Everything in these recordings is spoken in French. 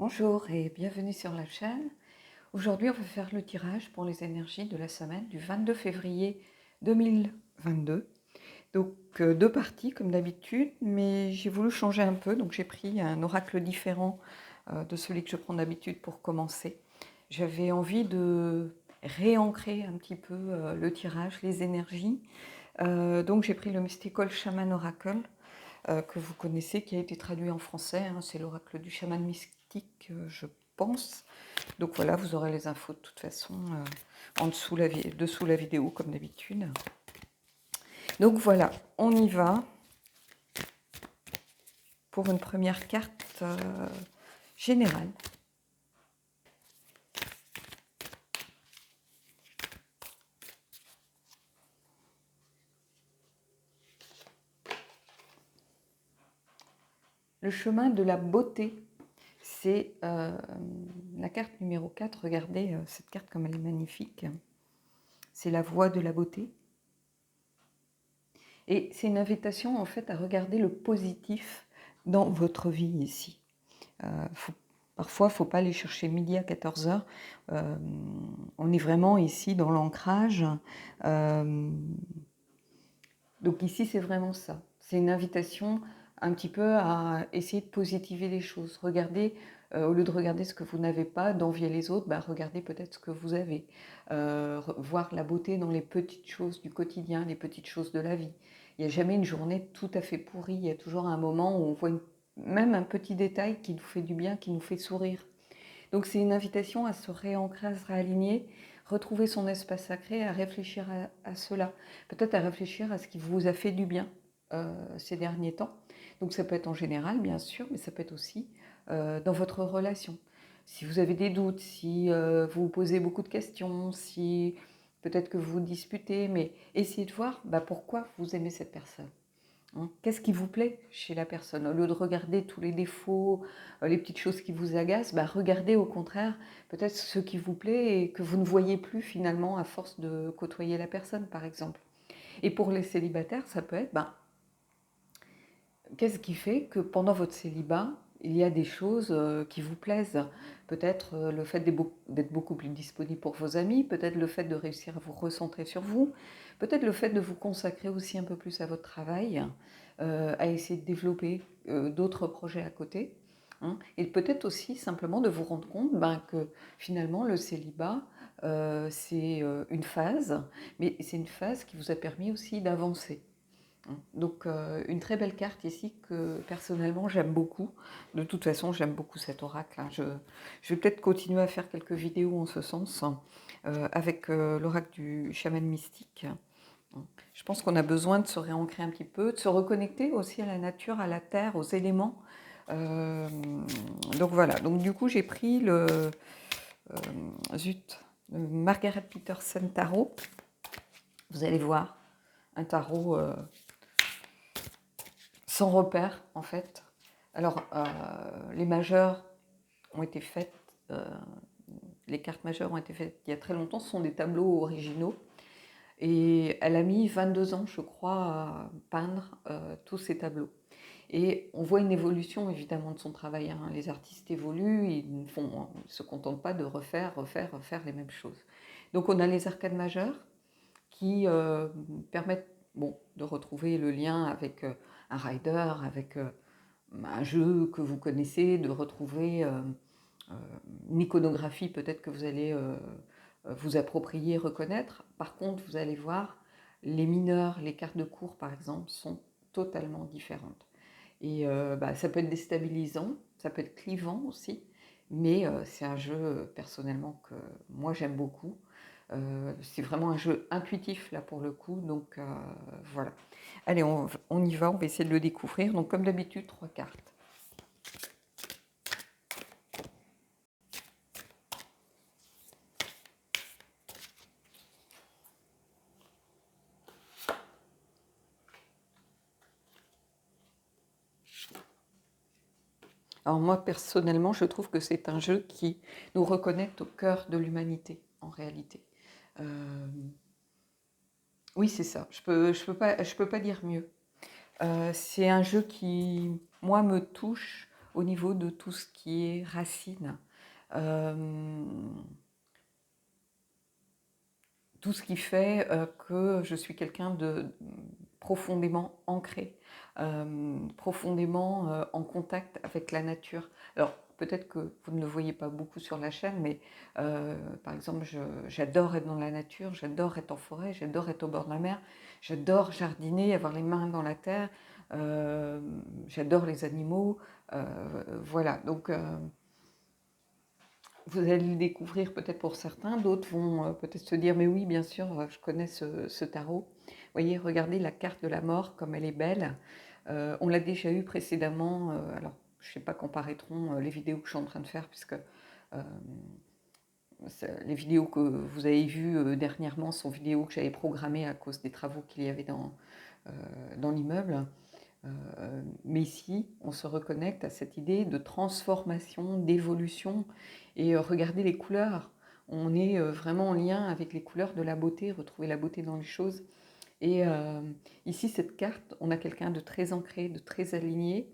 Bonjour et bienvenue sur la chaîne. Aujourd'hui, on va faire le tirage pour les énergies de la semaine du 22 février 2022. Donc, deux parties comme d'habitude, mais j'ai voulu changer un peu. Donc, j'ai pris un oracle différent de celui que je prends d'habitude pour commencer. J'avais envie de réancrer un petit peu le tirage, les énergies. Donc, j'ai pris le Mystical Shaman Oracle que vous connaissez, qui a été traduit en français. C'est l'oracle du chaman mystique, je pense. Donc voilà, vous aurez les infos de toute façon en dessous dessous la vidéo, comme d'habitude. Donc voilà, on y va pour une première carte générale. Le chemin de la beauté, c'est la carte numéro 4. Regardez cette carte comme elle est magnifique. C'est la voie de la beauté. Et c'est une invitation en fait à regarder le positif dans votre vie ici. Parfois, il ne faut pas aller chercher midi à 14 h. On est vraiment ici dans l'ancrage. Donc ici, c'est vraiment ça. C'est une invitation un petit peu à essayer de positiver les choses. Regardez, au lieu de regarder ce que vous n'avez pas, d'envier les autres, regardez peut-être ce que vous avez. Voir la beauté dans les petites choses du quotidien, les petites choses de la vie. Il n'y a jamais une journée tout à fait pourrie. Il y a toujours un moment où on voit même un petit détail qui nous fait du bien, qui nous fait sourire. Donc c'est une invitation à se réancrer, à se réaligner, retrouver son espace sacré, à réfléchir à cela. Peut-être à réfléchir à ce qui vous a fait du bien ces derniers temps. Donc ça peut être en général, bien sûr, mais ça peut être aussi dans votre relation. Si vous avez des doutes, si vous vous posez beaucoup de questions, si peut-être que vous vous disputez, mais essayez de voir pourquoi vous aimez cette personne. Qu'est-ce qui vous plaît chez la personne? Au lieu de regarder tous les défauts, les petites choses qui vous agacent, regardez au contraire peut-être ce qui vous plaît et que vous ne voyez plus finalement à force de côtoyer la personne, par exemple. Et pour les célibataires, ça peut être, qu'est-ce qui fait que pendant votre célibat, il y a des choses qui vous plaisent? Peut-être le fait d'être beaucoup plus disponible pour vos amis, peut-être le fait de réussir à vous recentrer sur vous, peut-être le fait de vous consacrer aussi un peu plus à votre travail, à essayer de développer d'autres projets à côté. Et peut-être aussi simplement de vous rendre compte que finalement le célibat, c'est une phase, mais c'est une phase qui vous a permis aussi d'avancer. Donc une très belle carte ici que personnellement j'aime beaucoup. De toute façon j'aime beaucoup cet oracle. Je vais peut-être continuer à faire quelques vidéos en ce sens avec l'oracle du chaman mystique. Je pense qu'on a besoin de se réancrer un petit peu, de se reconnecter aussi à la nature, à la terre, aux éléments. Donc voilà, donc du coup j'ai pris le Margaret Peterson Tarot. Vous allez voir, un tarot sans repère en fait. Alors les majeures ont été faites, les cartes majeures ont été faites il y a très longtemps, ce sont des tableaux originaux. Et elle a mis 22 ans, je crois, à peindre tous ces tableaux. Et on voit une évolution évidemment de son travail. Les artistes évoluent, ils ne se contentent pas de refaire les mêmes choses. Donc on a les arcades majeures qui permettent de retrouver le lien avec un rider, avec un jeu que vous connaissez, de retrouver une iconographie peut-être que vous allez vous approprier, reconnaître. Par contre, vous allez voir, les mineurs, les cartes de cours par exemple, sont totalement différentes. Et ça peut être déstabilisant, ça peut être clivant aussi, mais c'est un jeu personnellement que moi j'aime beaucoup. C'est vraiment un jeu intuitif là pour le coup, donc voilà. Allez, on y va, on va essayer de le découvrir. Donc comme d'habitude, 3 cartes. Alors moi, personnellement, je trouve que c'est un jeu qui nous reconnecte au cœur de l'humanité, en réalité. Oui, c'est ça. Je peux pas dire mieux. C'est un jeu qui, moi, me touche au niveau de tout ce qui est racines. Tout ce qui fait que je suis quelqu'un de profondément ancré, profondément en contact avec la nature. Alors, peut-être que vous ne le voyez pas beaucoup sur la chaîne, mais par exemple, j'adore être dans la nature, j'adore être en forêt, j'adore être au bord de la mer, j'adore jardiner, avoir les mains dans la terre, j'adore les animaux. Voilà, donc vous allez le découvrir peut-être pour certains, d'autres vont peut-être se dire mais oui bien sûr je connais ce tarot. Vous voyez, regardez la carte de la mort comme elle est belle. On l'a déjà eu précédemment, alors je ne sais pas quand paraîtront les vidéos que je suis en train de faire puisque les vidéos que vous avez vues dernièrement sont vidéos que j'avais programmées à cause des travaux qu'il y avait dans l'immeuble. Mais ici, on se reconnecte à cette idée de transformation, d'évolution. Et regardez les couleurs. On est vraiment en lien avec les couleurs de la beauté, retrouver la beauté dans les choses. Et ici, cette carte, on a quelqu'un de très ancré, de très aligné,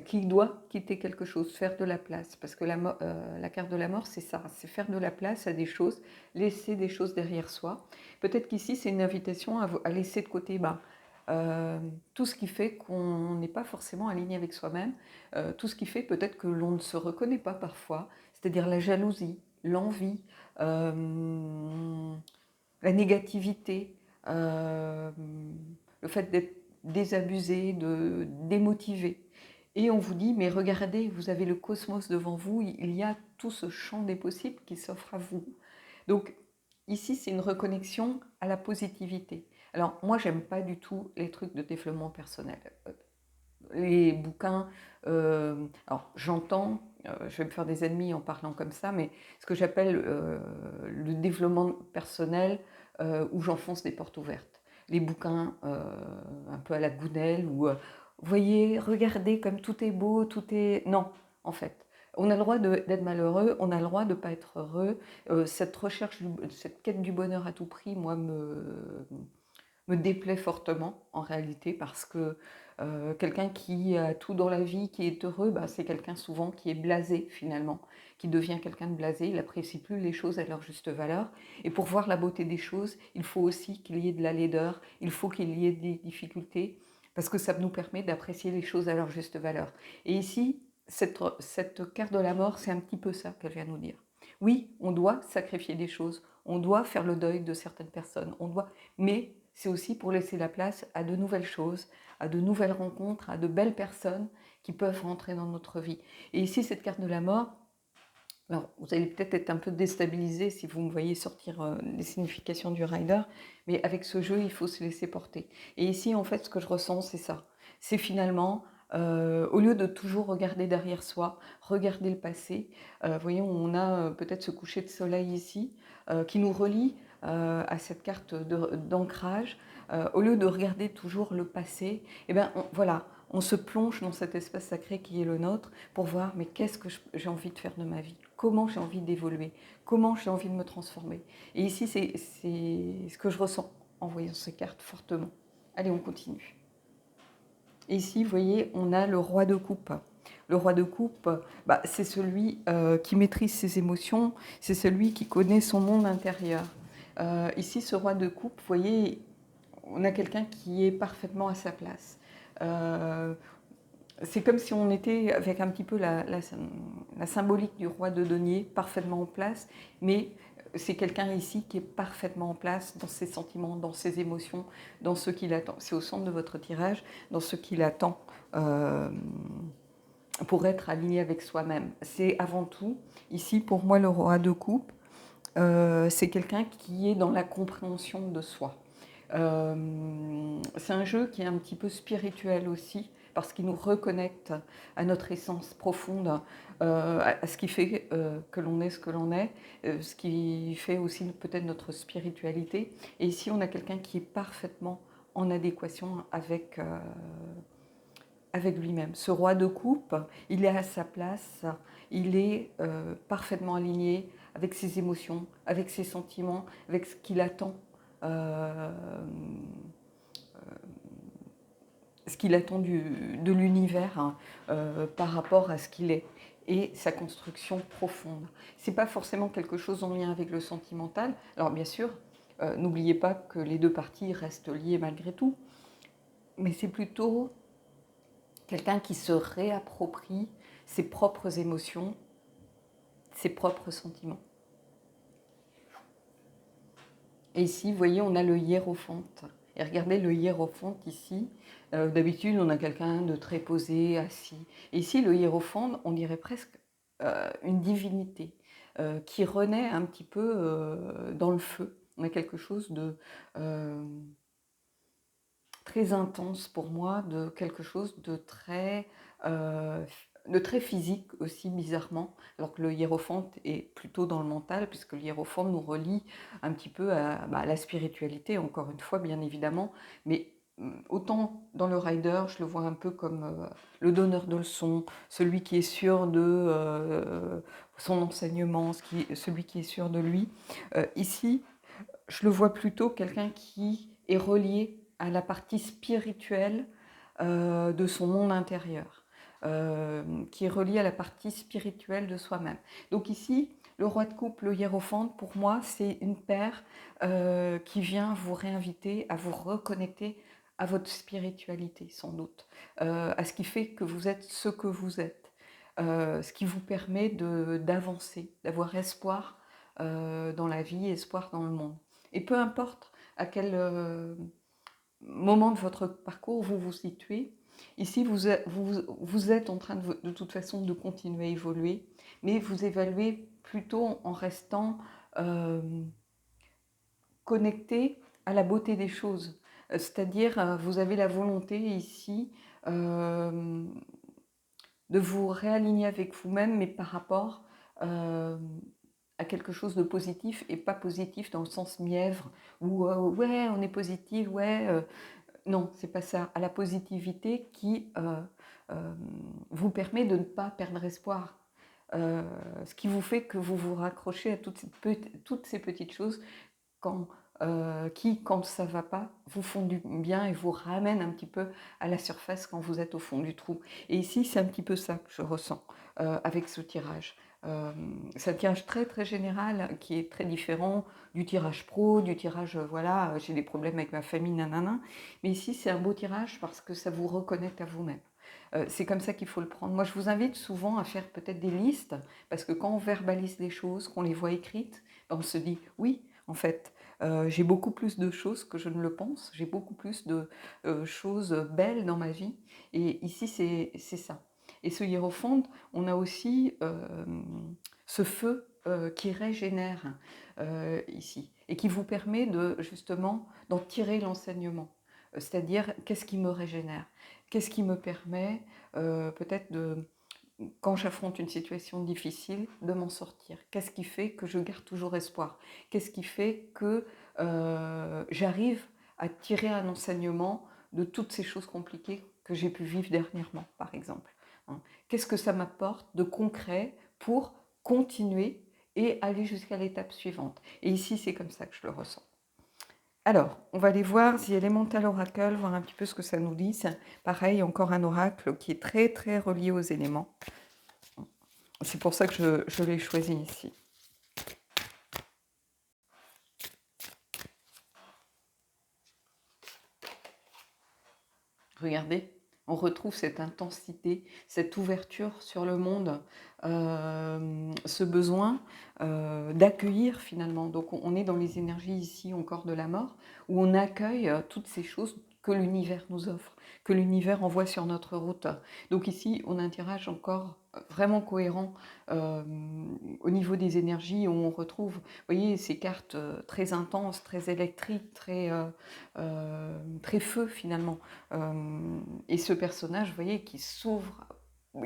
qui doit quitter quelque chose, faire de la place. Parce que la carte de la mort, c'est ça, c'est faire de la place à des choses, laisser des choses derrière soi. Peut-être qu'ici, c'est une invitation à laisser de côté tout ce qui fait qu'on n'est pas forcément aligné avec soi-même, tout ce qui fait peut-être que l'on ne se reconnaît pas parfois, c'est-à-dire la jalousie, l'envie, la négativité, le fait d'être désabusé, démotivé. Et on vous dit, mais regardez, vous avez le cosmos devant vous, il y a tout ce champ des possibles qui s'offre à vous. Donc ici, c'est une reconnexion à la positivité. Alors moi, j'aime pas du tout les trucs de développement personnel. Les bouquins, alors j'entends, je vais me faire des ennemis en parlant comme ça, mais ce que j'appelle le développement personnel où j'enfonce des portes ouvertes. Les bouquins un peu à la Gounelle, où voyez, regardez comme tout est beau, tout est... Non, en fait. On a le droit d'être malheureux, on a le droit de ne pas être heureux. Cette recherche, cette quête du bonheur à tout prix, moi, me déplaît fortement en réalité parce que quelqu'un qui a tout dans la vie, qui est heureux, bah, c'est quelqu'un souvent qui est blasé finalement, qui devient quelqu'un de blasé, il n'apprécie plus les choses à leur juste valeur. Et pour voir la beauté des choses, il faut aussi qu'il y ait de la laideur, il faut qu'il y ait des difficultés, parce que ça nous permet d'apprécier les choses à leur juste valeur. Et ici, cette carte de la mort, c'est un petit peu ça qu'elle vient nous dire. Oui, on doit sacrifier des choses, on doit faire le deuil de certaines personnes, mais c'est aussi pour laisser la place à de nouvelles choses, à de nouvelles rencontres, à de belles personnes qui peuvent rentrer dans notre vie. Et ici, cette carte de la mort, alors vous allez peut-être être un peu déstabilisé si vous me voyez sortir les significations du rider, mais avec ce jeu, il faut se laisser porter. Et ici, en fait, ce que je ressens, c'est ça. C'est finalement, au lieu de toujours regarder derrière soi, regarder le passé, voyons, on a peut-être ce coucher de soleil ici, qui nous relie à cette carte d'ancrage. Au lieu de regarder toujours le passé, eh ben, voilà, on se plonge dans cet espace sacré qui est le nôtre pour voir mais qu'est-ce que j'ai envie de faire de ma vie, comment j'ai envie d'évoluer, comment j'ai envie de me transformer. Et ici, c'est ce que je ressens en voyant ces cartes fortement. Allez, on continue. Et ici, vous voyez, on a le roi de coupe. Le roi de coupe, bah, c'est celui qui maîtrise ses émotions, c'est celui qui connaît son monde intérieur. Ici, ce roi de coupe, vous voyez, on a quelqu'un qui est parfaitement à sa place. C'est comme si on était avec un petit peu la symbolique du roi de denier parfaitement en place, mais c'est quelqu'un ici qui est parfaitement en place dans ses sentiments, dans ses émotions, dans ce qu'il attend. C'est au centre de votre tirage, dans ce qu'il attend pour être aligné avec soi-même. C'est avant tout, ici pour moi le roi de coupe, c'est quelqu'un qui est dans la compréhension de soi. C'est un jeu qui est un petit peu spirituel aussi, parce qu'il nous reconnecte à notre essence profonde, à ce qui fait que l'on est ce que l'on est, ce qui fait aussi peut-être notre spiritualité. Et ici, on a quelqu'un qui est parfaitement en adéquation avec lui-même. Ce roi de coupe, il est à sa place, il est parfaitement aligné avec ses émotions, avec ses sentiments, avec ce qu'il attend ce qu'il attend de l'univers, hein, par rapport à ce qu'il est et sa construction profonde. C'est pas forcément quelque chose en lien avec le sentimental. Alors bien sûr, n'oubliez pas que les deux parties restent liées malgré tout, mais c'est plutôt quelqu'un qui se réapproprie ses propres émotions, ses propres sentiments. Et ici, vous voyez, on a le hiérophante. Et regardez le hiérophante ici. D'habitude, on a quelqu'un de très posé, assis. Et ici, le hiérophante, on dirait presque une divinité qui renaît un petit peu dans le feu. On a quelque chose de très intense pour moi, de quelque chose de très physique aussi, bizarrement, alors que le hiérophante est plutôt dans le mental, puisque le hiérophante nous relie un petit peu à la spiritualité, encore une fois, bien évidemment, mais autant dans le rider, je le vois un peu comme le donneur de leçons, celui qui est sûr de son enseignement, celui qui est sûr de lui. Ici, je le vois plutôt quelqu'un qui est relié à la partie spirituelle de son monde intérieur, qui est relié à la partie spirituelle de soi-même. Donc ici, le roi de coupe, le hiérophante, pour moi, c'est une paire qui vient vous réinviter à vous reconnecter à votre spiritualité, sans doute, à ce qui fait que vous êtes ce que vous êtes, ce qui vous permet d'avancer, d'avoir espoir dans la vie, espoir dans le monde. Et peu importe à quel moment de votre parcours vous vous situez, ici vous êtes en train de toute façon de continuer à évoluer, mais vous évaluez plutôt en restant connecté à la beauté des choses. C'est-à-dire, vous avez la volonté ici de vous réaligner avec vous-même, mais par rapport à quelque chose de positif et pas positif dans le sens mièvre où ouais on est positif, ouais non c'est pas ça, à la positivité qui vous permet de ne pas perdre espoir, ce qui vous fait que vous vous raccrochez à toutes ces petites choses quand, qui, quand ça ne va pas, vous font du bien et vous ramènent un petit peu à la surface quand vous êtes au fond du trou. Et ici, c'est un petit peu ça que je ressens avec ce tirage. C'est un tirage très très général qui est très différent du tirage pro, du tirage voilà, j'ai des problèmes avec ma famille, nanana. Mais ici, c'est un beau tirage parce que ça vous reconnecte à vous-même. C'est comme ça qu'il faut le prendre. Moi, je vous invite souvent à faire peut-être des listes parce que quand on verbalise les choses, qu'on les voit écrites, on se dit oui, en fait, j'ai beaucoup plus de choses que je ne le pense, j'ai beaucoup plus de choses belles dans ma vie. Et ici, c'est ça. Et ce hiérophante, on a aussi ce feu qui régénère ici et qui vous permet de justement d'en tirer l'enseignement. C'est-à-dire, qu'est-ce qui me régénère? Qu'est-ce qui me permet peut-être de, quand j'affronte une situation difficile, de m'en sortir? Qu'est-ce qui fait que je garde toujours espoir? Qu'est-ce qui fait que j'arrive à tirer un enseignement de toutes ces choses compliquées que j'ai pu vivre dernièrement, par exemple, hein? Qu'est-ce que ça m'apporte de concret pour continuer et aller jusqu'à l'étape suivante? Et ici, c'est comme ça que je le ressens. Alors, on va aller voir The Elemental Oracle, voir un petit peu ce que ça nous dit. C'est pareil, encore un oracle qui est très très relié aux éléments. C'est pour ça que je l'ai choisi ici. Regardez, on retrouve cette intensité, cette ouverture sur le monde, ce besoin d'accueillir finalement. Donc on est dans les énergies ici encore de la mort, où on accueille toutes ces choses que l'univers nous offre, que l'univers envoie sur notre route. Donc ici, on a un tirage encore vraiment cohérent au niveau des énergies, où on retrouve, vous voyez, ces cartes très intenses, très électriques, très feu finalement. Et ce personnage, vous voyez, qui s'ouvre,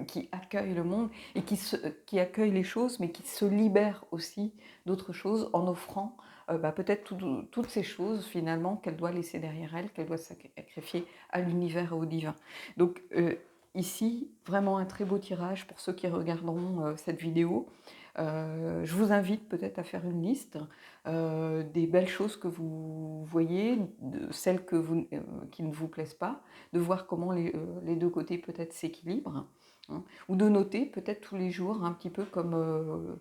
qui accueille le monde et qui accueille les choses, mais qui se libère aussi d'autres choses en offrant peut-être toutes ces choses finalement qu'elle doit laisser derrière elle, qu'elle doit sacrifier à l'univers et au divin. Donc ici, vraiment un très beau tirage pour ceux qui regarderont cette vidéo. Je vous invite peut-être à faire une liste des belles choses que vous voyez, de celles qui ne vous plaisent pas, de voir comment les deux côtés peut-être s'équilibrent, hein, ou de noter peut-être tous les jours, un petit peu comme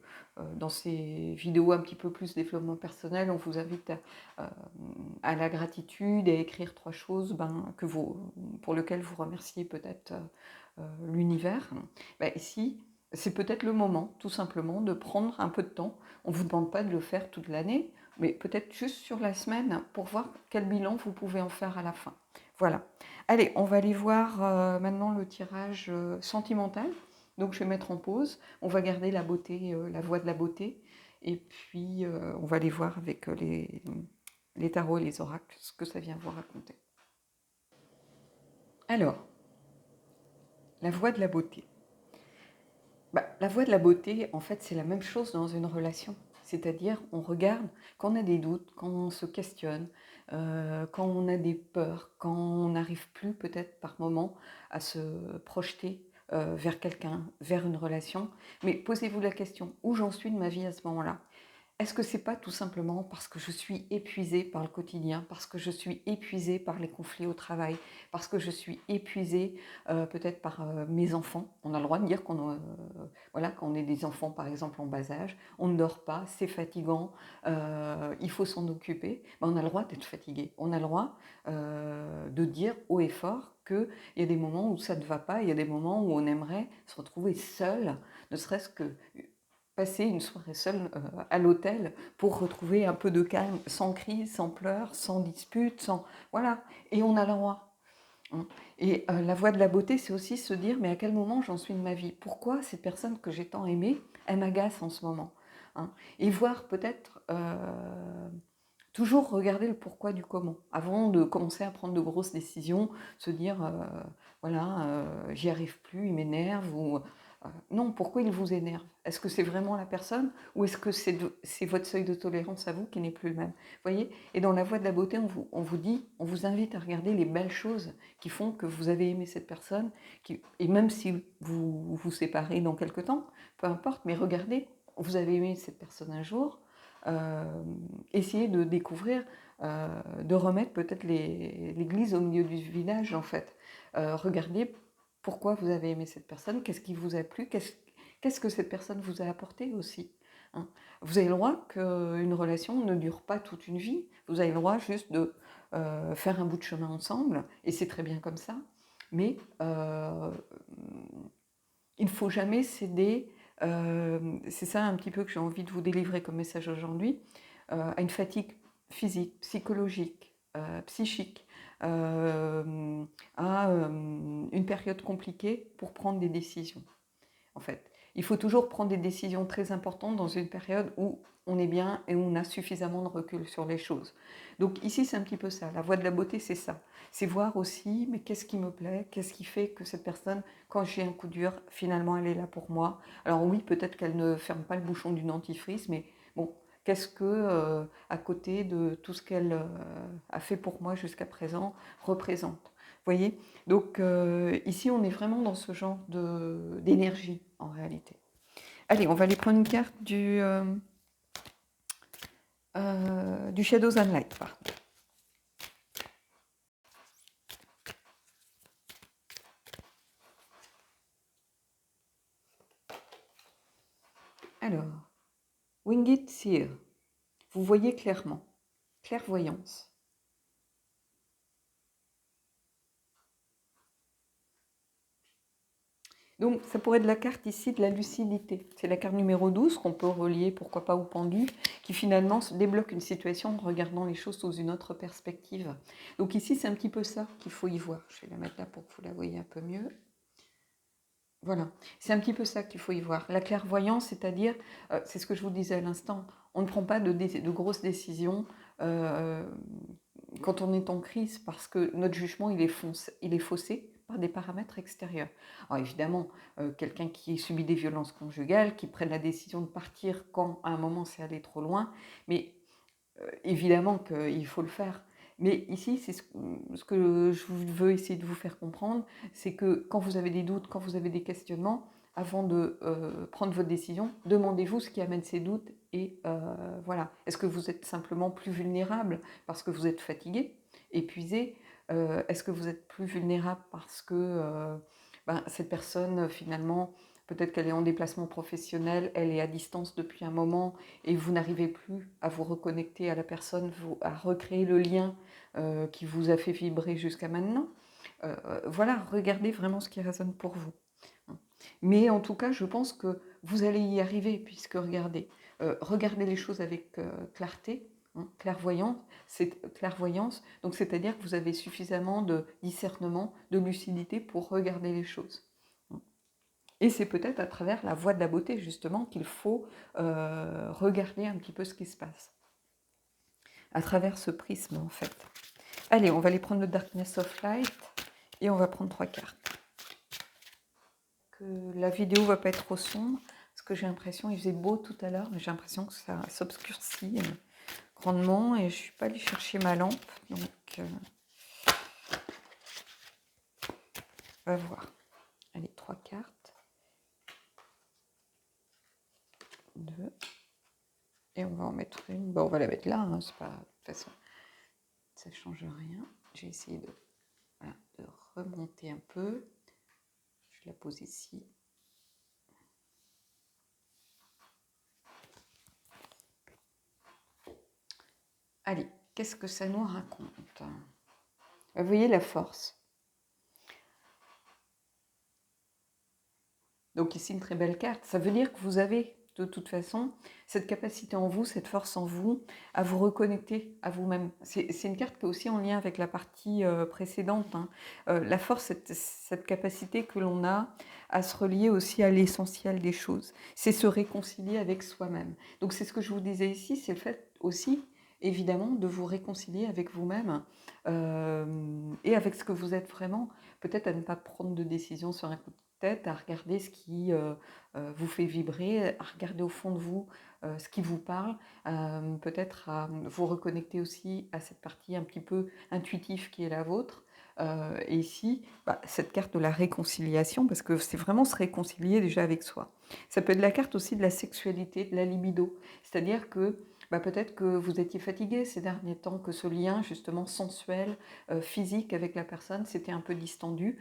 dans ces vidéos un petit peu plus développement personnel, on vous invite à la gratitude et à écrire 3 choses pour lesquelles vous remerciez peut-être l'univers. Ben, ici, c'est peut-être le moment, tout simplement, de prendre un peu de temps. On ne vous demande pas de le faire toute l'année, mais peut-être juste sur la semaine pour voir quel bilan vous pouvez en faire à la fin. Voilà. Allez, on va aller voir maintenant le tirage sentimental. Donc je vais mettre en pause. On va garder la beauté, la voie de la beauté. Et puis on va aller voir avec les tarots et les oracles ce que ça vient vous raconter. Alors, la voie de la beauté. La voie de la beauté, en fait, c'est la même chose dans une relation. C'est-à-dire, on regarde quand on a des doutes, quand on se questionne, quand on a des peurs, quand on n'arrive plus peut-être par moment à se projeter vers quelqu'un, vers une relation. Mais posez-vous la question, où j'en suis de ma vie à ce moment-là? Est-ce que c'est pas tout simplement parce que je suis épuisée par le quotidien, parce que je suis épuisée par les conflits au travail, parce que je suis épuisée peut-être par mes enfants? On a le droit de dire voilà, quand on est des enfants par exemple en bas âge, on ne dort pas, c'est fatigant, il faut s'en occuper. On a le droit d'être fatigué, on a le droit de dire haut et fort qu'il y a des moments où ça ne va pas, il y a des moments où on aimerait se retrouver seul, ne serait-ce que passer une soirée seule à l'hôtel pour retrouver un peu de calme, sans cris, sans pleurs, sans disputes, sans... Voilà, et on a le droit. Hein. Et la voie de la beauté, c'est aussi se dire, mais à quel moment j'en suis de ma vie? Pourquoi cette personne que j'ai tant aimée, elle m'agace en ce moment? Hein. Et voir peut-être... toujours regarder le pourquoi du comment, avant de commencer à prendre de grosses décisions, se dire, voilà, j'y arrive plus, il m'énerve, ou non, pourquoi il vous énerve? Est-ce que c'est vraiment la personne ou est-ce que c'est votre seuil de tolérance à vous qui n'est plus le même? Vous voyez? Et dans la voie de la beauté, on vous dit, on vous invite à regarder les belles choses qui font que vous avez aimé cette personne, et même si vous vous séparez dans quelque temps, peu importe, mais regardez, vous avez aimé cette personne un jour, essayez de découvrir, de remettre peut-être l'église au milieu du village en fait. Regardez pourquoi vous avez aimé cette personne, qu'est-ce qui vous a plu, qu'est-ce que cette personne vous a apporté aussi. Hein. Vous avez le droit qu'une relation ne dure pas toute une vie, vous avez le droit juste de faire un bout de chemin ensemble, et c'est très bien comme ça, mais il ne faut jamais céder, c'est ça un petit peu que j'ai envie de vous délivrer comme message aujourd'hui, à une fatigue physique, psychologique, psychique, à une période compliquée pour prendre des décisions. En fait, il faut toujours prendre des décisions très importantes dans une période où on est bien et où on a suffisamment de recul sur les choses. Donc ici, c'est un petit peu ça. La voie de la beauté, c'est ça. C'est voir aussi, mais qu'est-ce qui me plaît, qu'est-ce qui fait que cette personne, quand j'ai un coup dur, finalement, elle est là pour moi. Alors oui, peut-être qu'elle ne ferme pas le bouchon du dentifrice, mais bon, qu'est-ce que, à côté de tout ce qu'elle a fait pour moi jusqu'à présent, représente. Vous voyez? Donc ici, on est vraiment dans ce genre d'énergie, en réalité. Allez, on va aller prendre une carte du Shadows and Light, par contre. Alors, Winged Seer, vous voyez clairement, clairvoyance. Donc, ça pourrait être la carte ici de la lucidité. C'est la carte numéro 12 qu'on peut relier, pourquoi pas, au pendu, qui finalement se débloque une situation en regardant les choses sous une autre perspective. Donc ici, c'est un petit peu ça qu'il faut y voir. Je vais la mettre là pour que vous la voyez un peu mieux. Voilà, c'est un petit peu ça qu'il faut y voir. La clairvoyance, c'est-à-dire, c'est ce que je vous disais à l'instant, on ne prend pas de grosses décisions quand on est en crise parce que notre jugement, il est faussé par des paramètres extérieurs. Alors évidemment, quelqu'un qui subit des violences conjugales, qui prenne la décision de partir quand à un moment c'est allé trop loin, mais évidemment qu'il faut le faire. Mais ici, c'est ce que je veux essayer de vous faire comprendre, c'est que quand vous avez des doutes, quand vous avez des questionnements, avant de prendre votre décision, demandez-vous ce qui amène ces doutes et voilà. Est-ce que vous êtes simplement plus vulnérable parce que vous êtes fatigué, épuisé? Est-ce que vous êtes plus vulnérable parce que cette personne, finalement, peut-être qu'elle est en déplacement professionnel, elle est à distance depuis un moment et vous n'arrivez plus à vous reconnecter à la personne, à recréer le lien qui vous a fait vibrer jusqu'à maintenant? Voilà, regardez vraiment ce qui résonne pour vous. Mais en tout cas, je pense que vous allez y arriver, puisque regardez les choses avec clarté, clairvoyance, donc c'est-à-dire que vous avez suffisamment de discernement, de lucidité pour regarder les choses. Et c'est peut-être à travers la voie de la beauté, justement, qu'il faut regarder un petit peu ce qui se passe. À travers ce prisme, en fait. Allez, on va aller prendre le Darkness of Light et on va prendre 3 cartes. Que la vidéo va pas être trop sombre, parce que j'ai l'impression, il faisait beau tout à l'heure, mais j'ai l'impression que ça s'obscurcit grandement et je suis pas allée chercher ma lampe, donc on va voir. Allez, 3 cartes. 2. Et on va en mettre une. Bon, on va la mettre là, hein, c'est pas. De toute façon, ça change rien. J'ai essayé de remonter un peu. Je la pose ici. Allez, qu'est-ce que ça nous raconte? Vous voyez la force. Donc ici, une très belle carte. Ça veut dire que vous avez, de toute façon, cette capacité en vous, cette force en vous, à vous reconnecter à vous-même. C'est une carte qui est aussi en lien avec la partie précédente. Hein. La force, cette capacité que l'on a à se relier aussi à l'essentiel des choses. C'est se réconcilier avec soi-même. Donc c'est ce que je vous disais ici, c'est le fait aussi, évidemment, de vous réconcilier avec vous-même et avec ce que vous êtes vraiment. Peut-être à ne pas prendre de décision sur un coup de tête, à regarder ce qui vous fait vibrer, à regarder au fond de vous ce qui vous parle, peut-être à vous reconnecter aussi à cette partie un petit peu intuitive qui est la vôtre. Et ici, cette carte de la réconciliation, parce que c'est vraiment se réconcilier déjà avec soi. Ça peut être la carte aussi de la sexualité, de la libido, c'est-à-dire que peut-être que vous étiez fatigué ces derniers temps, que ce lien justement sensuel, physique avec la personne, s'était un peu distendu,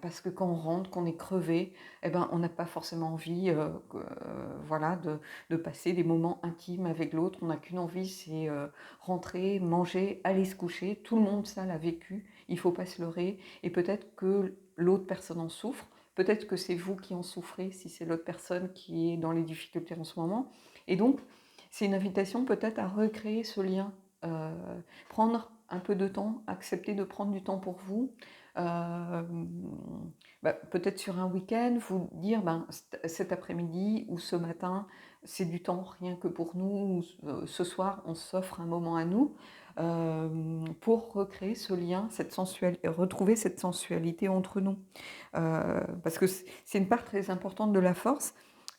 parce que quand on rentre, qu'on est crevé, on n'a pas forcément envie voilà, de passer des moments intimes avec l'autre. On n'a qu'une envie, c'est rentrer, manger, aller se coucher. Tout le monde, ça, l'a vécu. Il ne faut pas se leurrer. Et peut-être que l'autre personne en souffre. Peut-être que c'est vous qui en souffrez si c'est l'autre personne qui est dans les difficultés en ce moment. Et donc, c'est une invitation peut-être à recréer ce lien, prendre un peu de temps, accepter de prendre du temps pour vous, peut-être sur un week-end, vous dire cet après-midi ou ce matin, c'est du temps rien que pour nous, ou ce soir, on s'offre un moment à nous pour recréer ce lien, retrouver cette sensualité entre nous. Parce que c'est une part très importante de la force.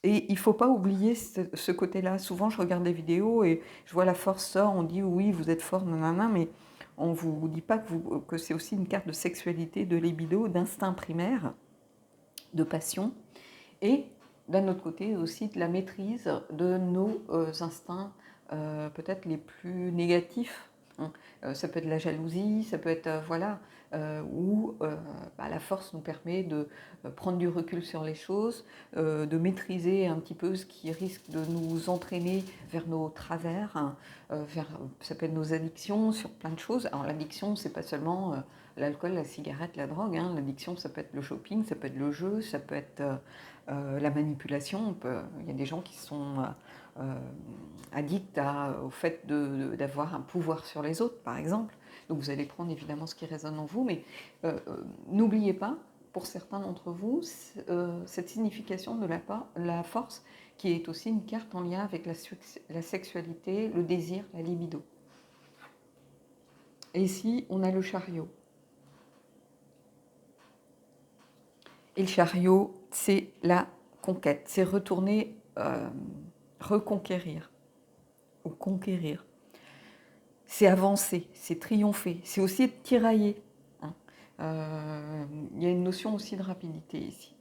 Et il ne faut pas oublier ce côté-là. Souvent, je regarde des vidéos et je vois la force sort, on dit oui, vous êtes fort, nanana, mais on ne vous dit pas que c'est aussi une carte de sexualité, de libido, d'instinct primaire, de passion, et d'un autre côté aussi de la maîtrise de nos instincts peut-être les plus négatifs. Hein. Ça peut être la jalousie, ça peut être où la force nous permet de prendre du recul sur les choses, de maîtriser un petit peu ce qui risque de nous entraîner vers nos travers, hein, ça peut être nos addictions sur plein de choses. Alors l'addiction, c'est pas seulement l'alcool, la cigarette, la drogue. Hein. L'addiction, ça peut être le shopping, ça peut être le jeu, ça peut être la manipulation. Il y a des gens qui sont addicts au fait d'avoir un pouvoir sur les autres, par exemple. Donc vous allez prendre évidemment ce qui résonne en vous, mais n'oubliez pas, pour certains d'entre vous, cette signification de la force, qui est aussi une carte en lien avec la sexualité, le désir, la libido. Et ici, on a le chariot. Et le chariot, c'est la conquête, c'est retourner, reconquérir ou conquérir. C'est avancer, c'est triompher, c'est aussi tirailler. Hein. Il y a une notion aussi de rapidité ici.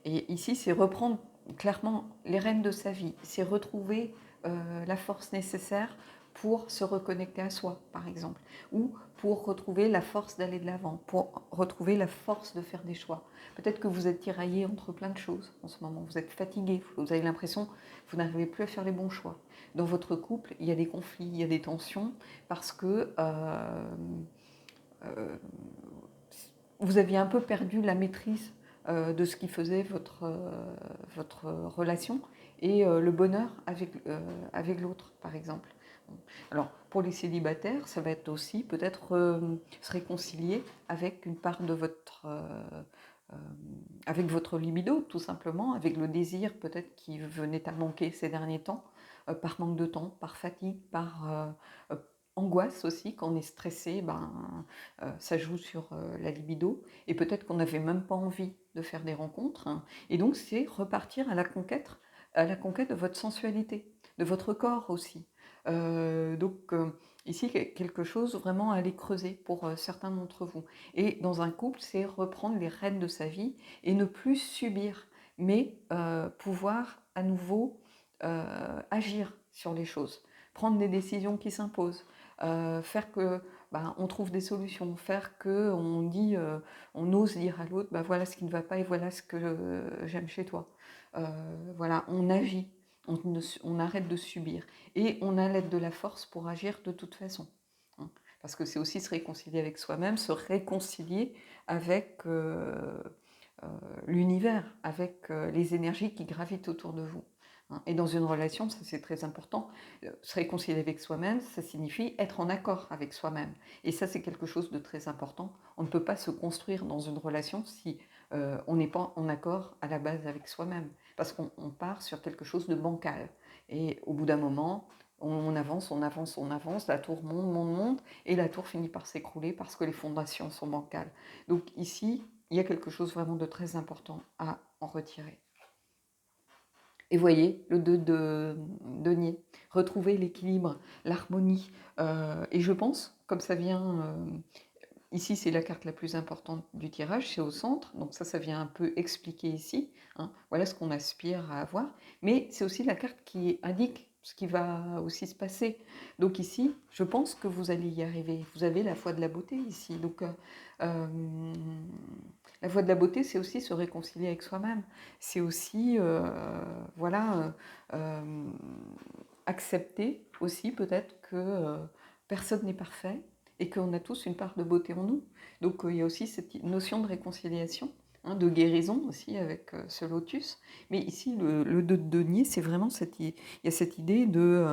Et ici, c'est reprendre clairement les rênes de sa vie, c'est retrouver la force nécessaire pour se reconnecter à soi, par exemple, ou pour retrouver la force d'aller de l'avant, pour retrouver la force de faire des choix. Peut-être que vous êtes tiraillé entre plein de choses en ce moment, vous êtes fatigué, vous avez l'impression que vous n'arrivez plus à faire les bons choix. Dans votre couple, il y a des conflits, il y a des tensions, parce que euh, vous aviez un peu perdu la maîtrise de ce qui faisait votre relation et le bonheur avec l'autre, par exemple. Alors, pour les célibataires, ça va être aussi peut-être se réconcilier avec une part de avec votre libido, tout simplement, avec le désir peut-être qui venait à manquer ces derniers temps, par manque de temps, par fatigue, par angoisse aussi. Quand on est stressé, ça joue sur la libido, et peut-être qu'on n'avait même pas envie de faire des rencontres, hein. Et donc, c'est repartir à la conquête de votre sensualité, de votre corps aussi. Ici, quelque chose vraiment à aller creuser pour certains d'entre vous. Et dans un couple, c'est reprendre les rênes de sa vie et ne plus subir, mais pouvoir à nouveau agir sur les choses, prendre des décisions qui s'imposent, faire que on trouve des solutions, faire que on ose dire à l'autre, voilà ce qui ne va pas et voilà ce que j'aime chez toi. Voilà, on agit, on arrête de subir et on a l'aide de la force pour agir de toute façon. Hein. Parce que c'est aussi se réconcilier avec soi-même, se réconcilier avec l'univers, avec les énergies qui gravitent autour de vous. Hein. Et dans une relation, ça c'est très important, se réconcilier avec soi-même, ça signifie être en accord avec soi-même. Et ça c'est quelque chose de très important. On ne peut pas se construire dans une relation si on n'est pas en accord à la base avec soi-même, parce qu'on part sur quelque chose de bancal. Et au bout d'un moment, on avance, on avance, on avance, la tour monte, monte, monte, et la tour finit par s'écrouler parce que les fondations sont bancales. Donc ici, il y a quelque chose vraiment de très important à en retirer. Et voyez, le 2 de denier, retrouver l'équilibre, l'harmonie. Et je pense, comme ça vient, ici c'est la carte la plus importante du tirage, c'est au centre, donc ça vient un peu expliquer ici, hein, voilà ce qu'on aspire à avoir, mais c'est aussi la carte qui indique ce qui va aussi se passer. Donc ici, je pense que vous allez y arriver. Vous avez la foi de la beauté ici. Donc la voie de la beauté, c'est aussi se réconcilier avec soi-même. C'est aussi, voilà, accepter aussi peut-être que personne n'est parfait et qu'on a tous une part de beauté en nous. Donc il y a aussi cette notion de réconciliation, hein, de guérison aussi avec ce lotus. Mais ici, le 2 de denier, c'est vraiment il y a cette idée de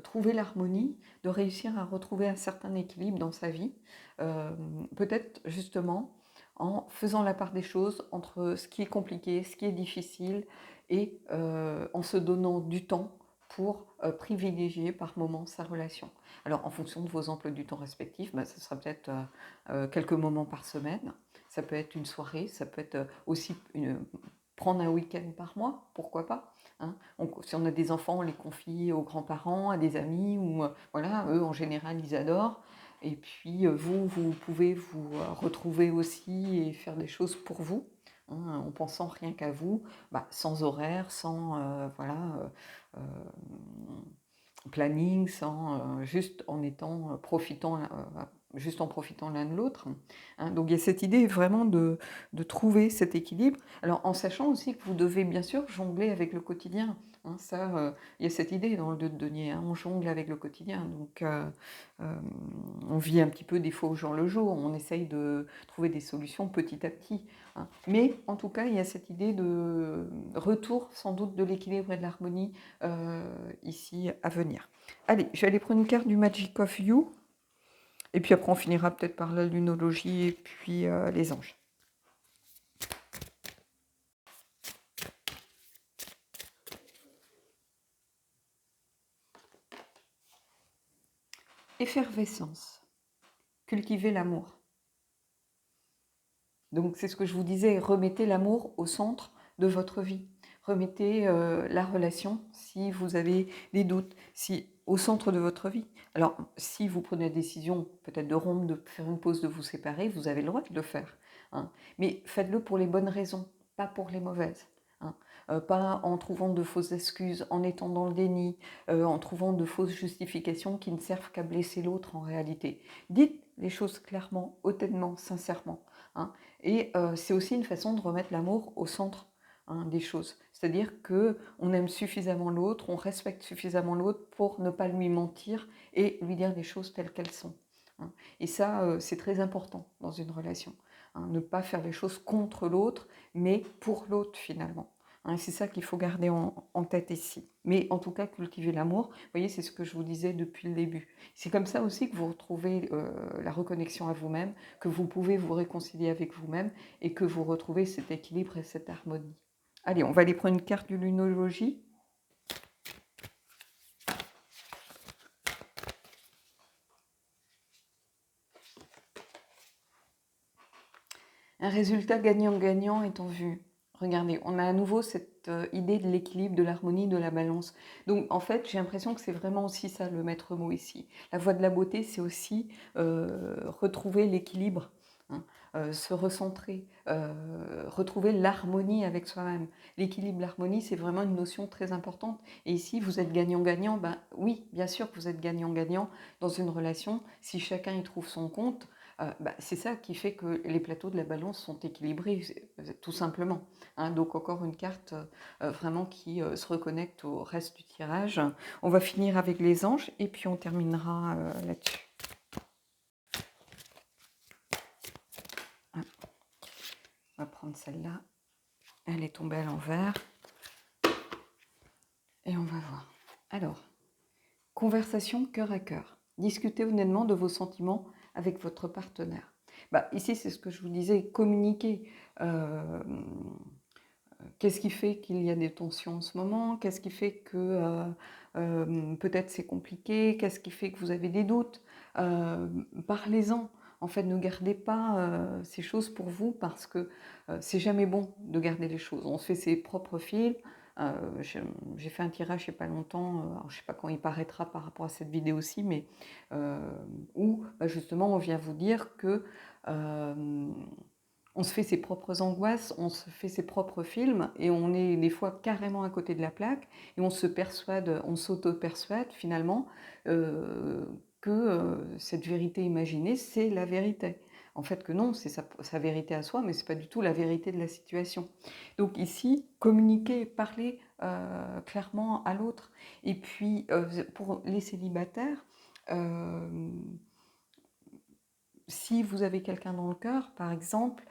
trouver l'harmonie, de réussir à retrouver un certain équilibre dans sa vie, peut-être justement en faisant la part des choses entre ce qui est compliqué, ce qui est difficile, et en se donnant du temps pour privilégier par moment sa relation. Alors en fonction de vos emplois du temps respectifs, ce sera peut-être quelques moments par semaine, ça peut être une soirée, ça peut être aussi prendre un week-end par mois, pourquoi pas, hein. Si on a des enfants, on les confie aux grands-parents, à des amis, ou voilà, eux en général ils adorent. Et puis vous pouvez vous retrouver aussi et faire des choses pour vous, hein, en pensant rien qu'à vous, sans horaire, sans planning, sans juste en étant profitant, juste en profitant l'un de l'autre, hein. Donc il y a cette idée vraiment de trouver cet équilibre. Alors en sachant aussi que vous devez bien sûr jongler avec le quotidien, hein. Il y a cette idée dans le 2 de denier, hein, on jongle avec le quotidien. Donc on vit un petit peu des fois au jour le jour, on essaye de trouver des solutions petit à petit, hein. Mais en tout cas, il y a cette idée de retour sans doute de l'équilibre et de l'harmonie ici à venir. Allez, je vais aller prendre une carte du Magic of You, et puis après on finira peut-être par la lunologie et puis les anges. Effervescence, cultiver l'amour. Donc c'est ce que je vous disais, remettez l'amour au centre de votre vie. Remettez la relation, si vous avez des doutes, au centre de votre vie. Alors, si vous prenez la décision peut-être de rompre, de faire une pause, de vous séparer, vous avez le droit de le faire, hein. Mais faites-le pour les bonnes raisons. pas pour les mauvaises. Hein. Pas en trouvant de fausses excuses, en étant dans le déni, en trouvant de fausses justifications qui ne servent qu'à blesser l'autre en réalité. Dites les choses clairement, hautement, sincèrement. Hein. Et c'est aussi une façon de remettre l'amour au centre, hein, des choses. C'est-à-dire qu'on aime suffisamment l'autre, on respecte suffisamment l'autre pour ne pas lui mentir et lui dire les choses telles qu'elles sont. Hein. Et ça, c'est très important dans une relation. Hein. Ne pas faire les choses contre l'autre, mais pour l'autre finalement. Hein, c'est ça qu'il faut garder en tête ici. Mais en tout cas, cultiver l'amour, vous voyez, c'est ce que je vous disais depuis le début. C'est comme ça aussi que vous retrouvez la reconnexion à vous-même, que vous pouvez vous réconcilier avec vous-même et que vous retrouvez cet équilibre et cette harmonie. Allez, on va aller prendre une carte de lunologie. Un résultat gagnant-gagnant est en vue. Regardez, on a à nouveau cette idée de l'équilibre, de l'harmonie, de la balance. Donc en fait, j'ai l'impression que c'est vraiment aussi ça le maître mot ici. La voie de la beauté, c'est aussi retrouver l'équilibre, hein, se recentrer, retrouver l'harmonie avec soi-même. L'équilibre, l'harmonie, c'est vraiment une notion très importante. Et ici, vous êtes gagnant-gagnant. Ben oui, bien sûr que vous êtes gagnant-gagnant dans une relation. Si chacun y trouve son compte, c'est ça qui fait que les plateaux de la balance sont équilibrés, tout simplement. Hein. Donc encore une carte vraiment qui se reconnecte au reste du tirage. On va finir avec les anges et puis on terminera là-dessus. On va prendre celle-là. Elle est tombée à l'envers. Et on va voir. Alors, conversation cœur à cœur. Discutez honnêtement de vos sentiments avec votre partenaire. Ici, c'est ce que je vous disais, communiquer. Qu'est-ce qui fait qu'il y a des tensions en ce moment? Qu'est-ce qui fait que peut-être c'est compliqué? Qu'est-ce qui fait que vous avez des doutes? Parlez-en. En fait, ne gardez pas ces choses pour vous parce que c'est jamais bon de garder les choses. On se fait ses propres films. J'ai fait un tirage il n'y a pas longtemps, alors je ne sais pas quand il paraîtra par rapport à cette vidéo-ci, mais où justement on vient vous dire que on se fait ses propres angoisses, on se fait ses propres films et on est des fois carrément à côté de la plaque et on se persuade, on s'auto-persuade finalement que cette vérité imaginée, c'est la vérité. En fait que non, c'est sa vérité à soi, mais c'est pas du tout la vérité de la situation. Donc ici, communiquer, parler clairement à l'autre. Et puis pour les célibataires, si vous avez quelqu'un dans le cœur, par exemple,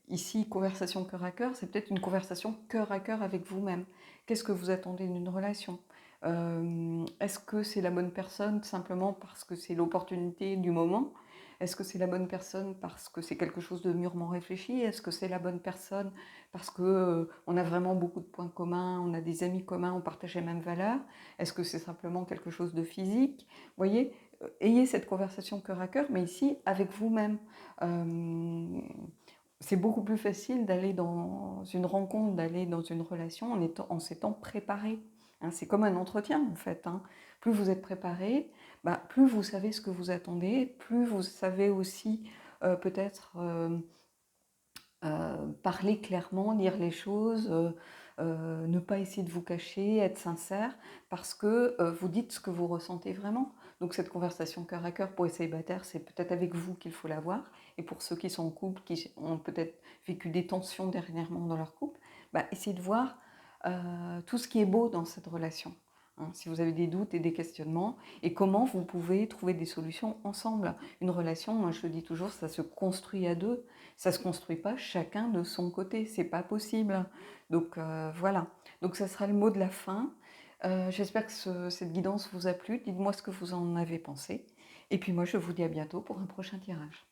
ici, conversation cœur à cœur, c'est peut-être une conversation cœur à cœur avec vous-même. Qu'est-ce que vous attendez d'une relation? Est-ce que c'est la bonne personne simplement parce que c'est l'opportunité du moment? Est-ce que c'est la bonne personne parce que c'est quelque chose de mûrement réfléchi? Est-ce que c'est la bonne personne parce que on a vraiment beaucoup de points communs, on a des amis communs, on partage les mêmes valeurs? Est-ce que c'est simplement quelque chose de physique? Vous voyez, ayez cette conversation cœur à cœur, mais ici avec vous-même. C'est beaucoup plus facile d'aller dans une rencontre, d'aller dans une relation en s'étant préparé. Hein, c'est comme un entretien en fait. Hein. Plus vous êtes préparé, plus vous savez ce que vous attendez, plus vous savez aussi peut-être parler clairement, dire les choses, ne pas essayer de vous cacher, être sincère, parce que vous dites ce que vous ressentez vraiment. Donc cette conversation cœur à cœur pour les célibataires, c'est peut-être avec vous qu'il faut l'avoir. Et pour ceux qui sont en couple, qui ont peut-être vécu des tensions dernièrement dans leur couple, essayez de voir tout ce qui est beau dans cette relation. Hein, si vous avez des doutes et des questionnements, et comment vous pouvez trouver des solutions ensemble. Une relation, moi je le dis toujours, ça se construit à deux, ça ne se construit pas chacun de son côté, c'est pas possible. Donc voilà, donc ça sera le mot de la fin. J'espère que cette guidance vous a plu, dites-moi ce que vous en avez pensé, et puis moi je vous dis à bientôt pour un prochain tirage.